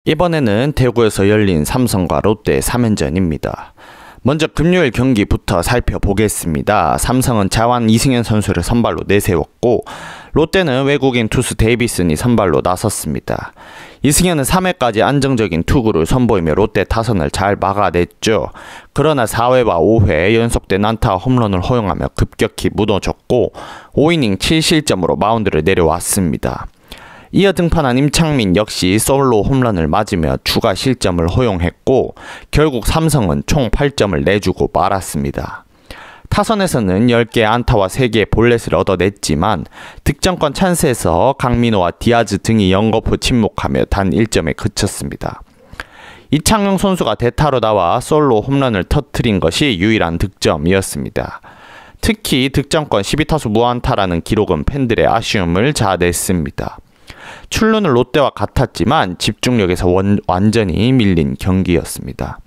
이번에는 대구에서 열린 삼성과 롯데 3연전입니다. 먼저 금요일 경기부터 살펴보겠습니다. 삼성은 자완 이승현 선수를 선발로 내세웠고 롯데는 외국인 투수 데이비슨이 선발로 나섰습니다. 이승현은 3회까지 안정적인 투구를 선보이며 롯데 타선을 잘 막아냈죠. 그러나 4회와 5회 연속된 안타와 홈런을 허용하며 급격히 무너졌고 5이닝 7실점으로 마운드를 내려왔습니다. 이어 등판한 임창민 역시 솔로 홈런을 맞으며 추가 실점을 허용했고 결국 삼성은 총 8점을 내주고 말았습니다. 타선에서는 10개의 안타와 3개의 볼넷을 얻어냈지만 득점권 찬스에서 강민호와 디아즈 등이 연거푸 침묵하며 단 1점에 그쳤습니다. 이창용 선수가 대타로 나와 솔로 홈런을 터뜨린 것이 유일한 득점이었습니다. 특히 득점권 12타수 무안타라는 기록은 팬들의 아쉬움을 자아냈습니다. 출루는 롯데와 같았지만 집중력에서 완전히 밀린 경기였습니다.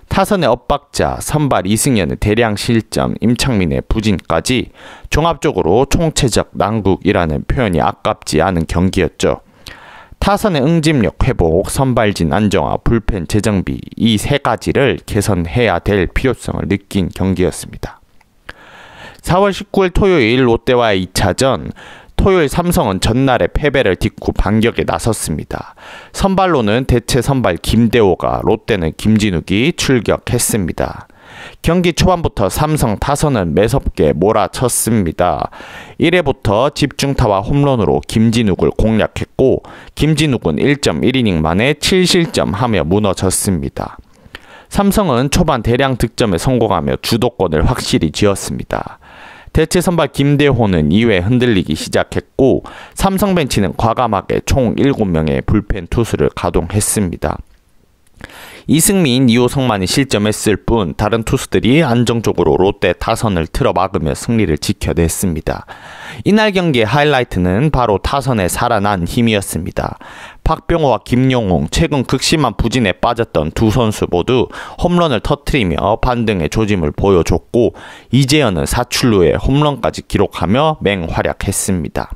타선의 엇박자, 선발 이승현의 대량 실점, 임창민의 부진까지 종합적으로 총체적 난국이라는 표현이 아깝지 않은 경기였죠. 타선의 응집력 회복, 선발진 안정화, 불펜 재정비 이 세 가지를 개선해야 될 필요성을 느낀 경기였습니다. 4월 19일 토요일 롯데와의 2차전, 토요일 삼성은 전날의 패배를 딛고 반격에 나섰습니다. 선발로는 대체 선발 김대호가, 롯데는 김진욱이 출격했습니다. 경기 초반부터 삼성 타선은 매섭게 몰아쳤습니다. 1회부터 집중타와 홈런으로 김진욱을 공략했고 김진욱은 1.1이닝 만에 7실점하며 무너졌습니다. 삼성은 초반 대량 득점에 성공하며 주도권을 확실히 쥐었습니다. 대체 선발 김대호는 2회 흔들리기 시작했고 삼성 벤치는 과감하게 총 7명의 불펜 투수를 가동했습니다. 이승민, 이호성만이 실점했을 뿐 다른 투수들이 안정적으로 롯데 타선을 틀어막으며 승리를 지켜냈습니다. 이날 경기의 하이라이트는 바로 타선의 살아난 힘이었습니다. 박병호와 김용웅, 최근 극심한 부진에 빠졌던 두 선수 모두 홈런을 터뜨리며 반등의 조짐을 보여줬고 이재현은 사출루에 홈런까지 기록하며 맹활약했습니다.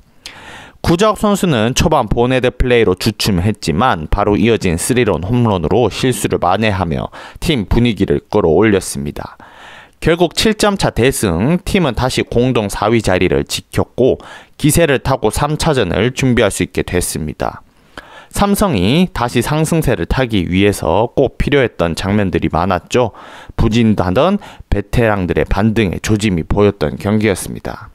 구자욱 선수는 초반 보네드 플레이로 주춤했지만 바로 이어진 3런 홈런으로 실수를 만회하며 팀 분위기를 끌어올렸습니다. 결국 7점차 대승, 팀은 다시 공동 4위 자리를 지켰고 기세를 타고 3차전을 준비할 수 있게 됐습니다. 삼성이 다시 상승세를 타기 위해서 꼭 필요했던 장면들이 많았죠. 부진하던 베테랑들의 반등의 조짐이 보였던 경기였습니다.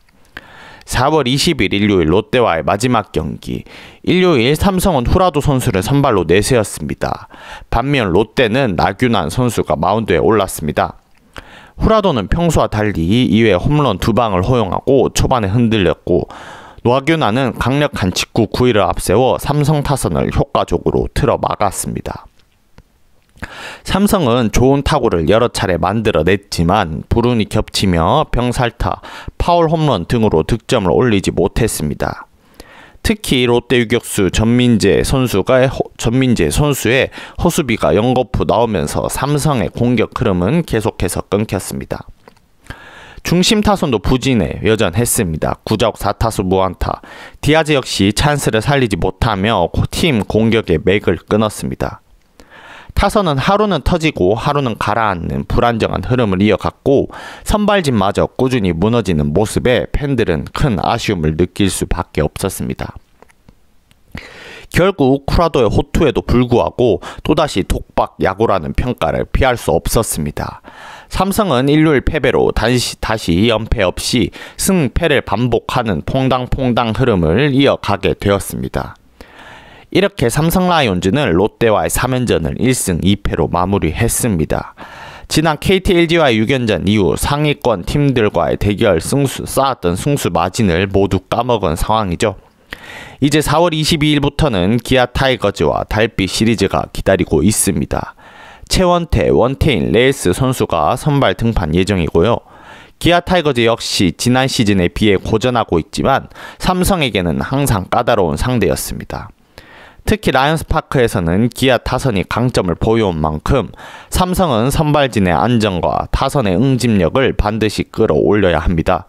4월 20일 일요일 롯데와의 마지막 경기. 일요일 삼성은 후라도 선수를 선발로 내세웠습니다. 반면 롯데는 나균환 선수가 마운드에 올랐습니다. 후라도는 평소와 달리 2회 홈런 2방을 허용하고 초반에 흔들렸고 나균환은 강력한 직구 9위를 앞세워 삼성 타선을 효과적으로 틀어막았습니다. 삼성은 좋은 타구를 여러 차례 만들어냈지만 불운이 겹치며 병살타, 파울 홈런 등으로 득점을 올리지 못했습니다. 특히 롯데 유격수 전민재 선수의 호수비가 연거푸 나오면서 삼성의 공격 흐름은 계속해서 끊겼습니다. 중심 타선도 부진해 여전했습니다. 구자욱 4타수 무안타, 디아즈 역시 찬스를 살리지 못하며 팀 공격의 맥을 끊었습니다. 타선은 하루는 터지고 하루는 가라앉는 불안정한 흐름을 이어갔고 선발진마저 꾸준히 무너지는 모습에 팬들은 큰 아쉬움을 느낄 수밖에 없었습니다. 결국 쿠라도의 호투에도 불구하고 또다시 독박 야구라는 평가를 피할 수 없었습니다. 삼성은 일요일 패배로 다시 연패 없이 승패를 반복하는 퐁당퐁당 흐름을 이어가게 되었습니다. 이렇게 삼성 라이온즈는 롯데와의 3연전을 1승 2패로 마무리했습니다. 지난 KT LG와의 6연전 이후 상위권 팀들과의 대결 쌓았던 승수 마진을 모두 까먹은 상황이죠. 이제 4월 22일부터는 기아 타이거즈와 달빛 시리즈가 기다리고 있습니다. 최원태, 원태인, 레이스 선수가 선발 등판 예정이고요. 기아 타이거즈 역시 지난 시즌에 비해 고전하고 있지만 삼성에게는 항상 까다로운 상대였습니다. 특히 라이언스파크에서는 기아 타선이 강점을 보여온 만큼 삼성은 선발진의 안정과 타선의 응집력을 반드시 끌어올려야 합니다.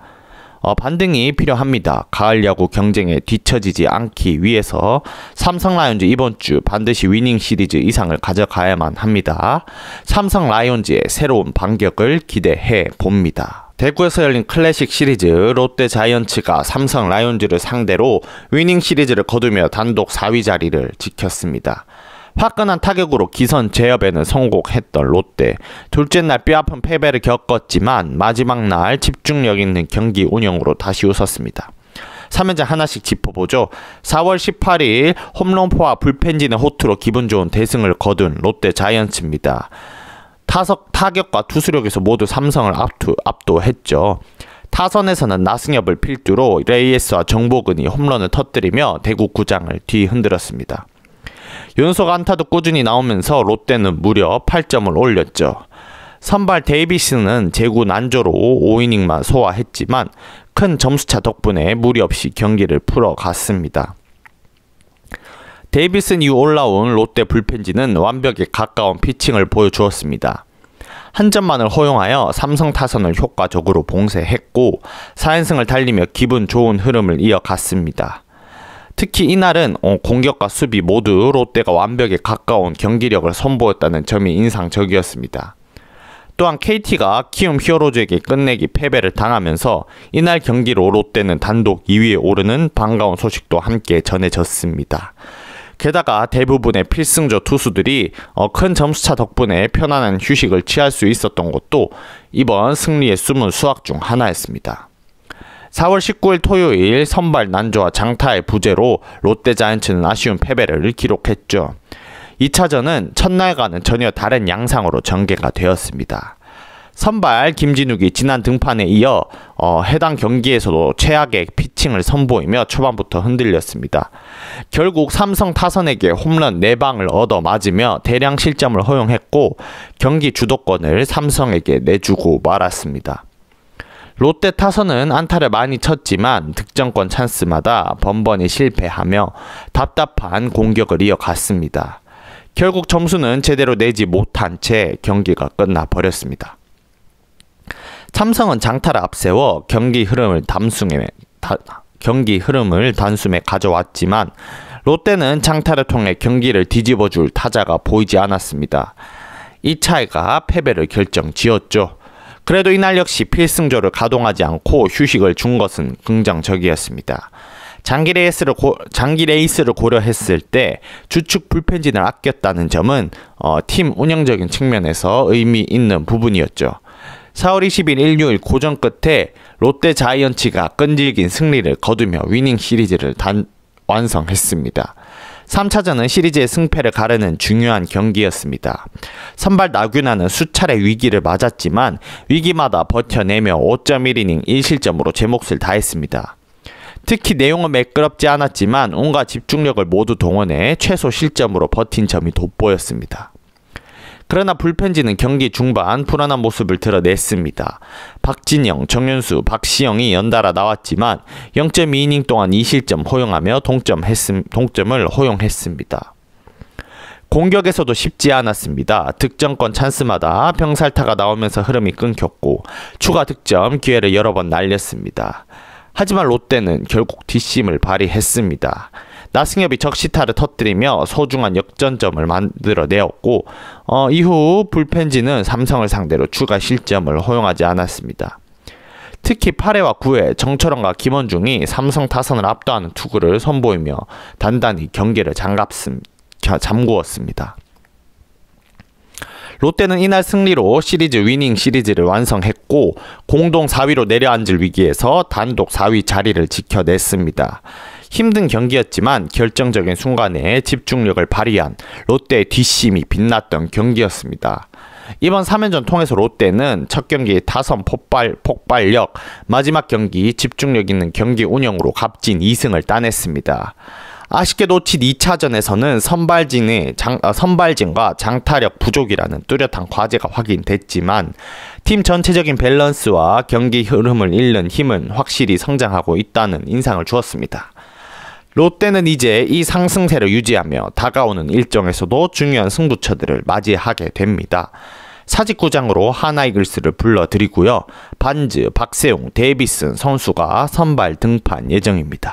반등이 필요합니다. 가을 야구 경쟁에 뒤처지지 않기 위해서 삼성 라이온즈 이번 주 반드시 위닝 시리즈 이상을 가져가야만 합니다. 삼성 라이온즈의 새로운 반격을 기대해 봅니다. 대구에서 열린 클래식 시리즈 롯데 자이언츠가 삼성 라이온즈를 상대로 위닝 시리즈를 거두며 단독 4위 자리를 지켰습니다. 화끈한 타격으로 기선 제압에는 성공했던 롯데. 둘째 날 뼈아픈 패배를 겪었지만 마지막 날 집중력 있는 경기 운영으로 다시 웃었습니다. 3연전 하나씩 짚어보죠. 4월 18일 홈런포와 불펜진의 호투로 기분 좋은 대승을 거둔 롯데 자이언츠입니다. 타격과 투수력에서 모두 삼성을 압도했죠. 타선에서는 나승엽을 필두로 레이에스와 정복은이 홈런을 터뜨리며 대구 구장을 뒤흔들었습니다. 연속 안타도 꾸준히 나오면서 롯데는 무려 8점을 올렸죠. 선발 데이비스는 제구 난조로 5이닝만 소화했지만 큰 점수차 덕분에 무리 없이 경기를 풀어갔습니다. 데이비슨 이후 올라온 롯데 불펜진은 완벽에 가까운 피칭을 보여주었습니다. 한 점만을 허용하여 삼성 타선을 효과적으로 봉쇄했고 4연승을 달리며 기분 좋은 흐름을 이어갔습니다. 특히 이날은 공격과 수비 모두 롯데가 완벽에 가까운 경기력을 선보였다는 점이 인상적이었습니다. 또한 KT가 키움 히어로즈에게 끝내기 패배를 당하면서 이날 경기로 롯데는 단독 2위에 오르는 반가운 소식도 함께 전해졌습니다. 게다가 대부분의 필승조 투수들이 큰 점수차 덕분에 편안한 휴식을 취할 수 있었던 것도 이번 승리의 숨은 수학 중 하나였습니다. 4월 19일 토요일 선발 난조와 장타의 부재로 롯데 자이언츠는 아쉬운 패배를 기록했죠. 2차전은 첫날과는 전혀 다른 양상으로 전개가 되었습니다. 선발 김진욱이 지난 등판에 이어 해당 경기에서도 최악의 피칭을 선보이며 초반부터 흔들렸습니다. 결국 삼성 타선에게 홈런 4방을 얻어맞으며 대량 실점을 허용했고 경기 주도권을 삼성에게 내주고 말았습니다. 롯데 타선은 안타를 많이 쳤지만 득점권 찬스마다 번번이 실패하며 답답한 공격을 이어갔습니다. 결국 점수는 제대로 내지 못한 채 경기가 끝나버렸습니다. 삼성은 장타를 앞세워 경기 흐름을 단숨에 가져왔지만 롯데는 장타를 통해 경기를 뒤집어줄 타자가 보이지 않았습니다. 이 차이가 패배를 결정지었죠. 그래도 이날 역시 필승조를 가동하지 않고 휴식을 준 것은 긍정적이었습니다. 장기 레이스를 고려했을 때 주축 불펜진을 아꼈다는 점은 팀 운영적인 측면에서 의미 있는 부분이었죠. 4월 20일 일요일 고전 끝에 롯데 자이언츠가 끈질긴 승리를 거두며 위닝 시리즈를 완성했습니다. 3차전은 시리즈의 승패를 가르는 중요한 경기였습니다. 선발 나균아는 수차례 위기를 맞았지만 위기마다 버텨내며 5.1이닝 1실점으로 제 몫을 다했습니다. 특히 내용은 매끄럽지 않았지만 온갖 집중력을 모두 동원해 최소 실점으로 버틴 점이 돋보였습니다. 그러나 불펜진은 경기 중반 불안한 모습을 드러냈습니다. 박진영, 정윤수, 박시영이 연달아 나왔지만 0.2이닝 동안 2실점 허용하며 동점을 허용했습니다. 공격에서도 쉽지 않았습니다. 득점권 찬스마다 병살타가 나오면서 흐름이 끊겼고 추가 득점 기회를 여러 번 날렸습니다. 하지만 롯데는 결국 뒷심을 발휘했습니다. 나승엽이 적시타를 터뜨리며 소중한 역전점을 만들어내었고 이후 불펜진은 삼성을 상대로 추가 실점을 허용하지 않았습니다. 특히 8회와 9회 정철원과 김원중이 삼성 타선을 압도하는 투구를 선보이며 단단히 경기를 잠그었습니다. 롯데는 이날 승리로 시리즈 위닝 시리즈를 완성했고 공동 4위로 내려앉을 위기에서 단독 4위 자리를 지켜냈습니다. 힘든 경기였지만 결정적인 순간에 집중력을 발휘한 롯데의 뒷심이 빛났던 경기였습니다. 이번 3연전 통해서 롯데는 첫 경기 타선 폭발력, 마지막 경기 집중력 있는 경기 운영으로 값진 2승을 따냈습니다. 아쉽게 놓친 2차전에서는 선발진과 장타력 부족이라는 뚜렷한 과제가 확인됐지만 팀 전체적인 밸런스와 경기 흐름을 잃는 힘은 확실히 성장하고 있다는 인상을 주었습니다. 롯데는 이제 이 상승세를 유지하며 다가오는 일정에서도 중요한 승부처들을 맞이하게 됩니다. 사직구장으로 하나이글스를 불러드리고요. 반즈, 박세웅, 데이비슨 선수가 선발 등판 예정입니다.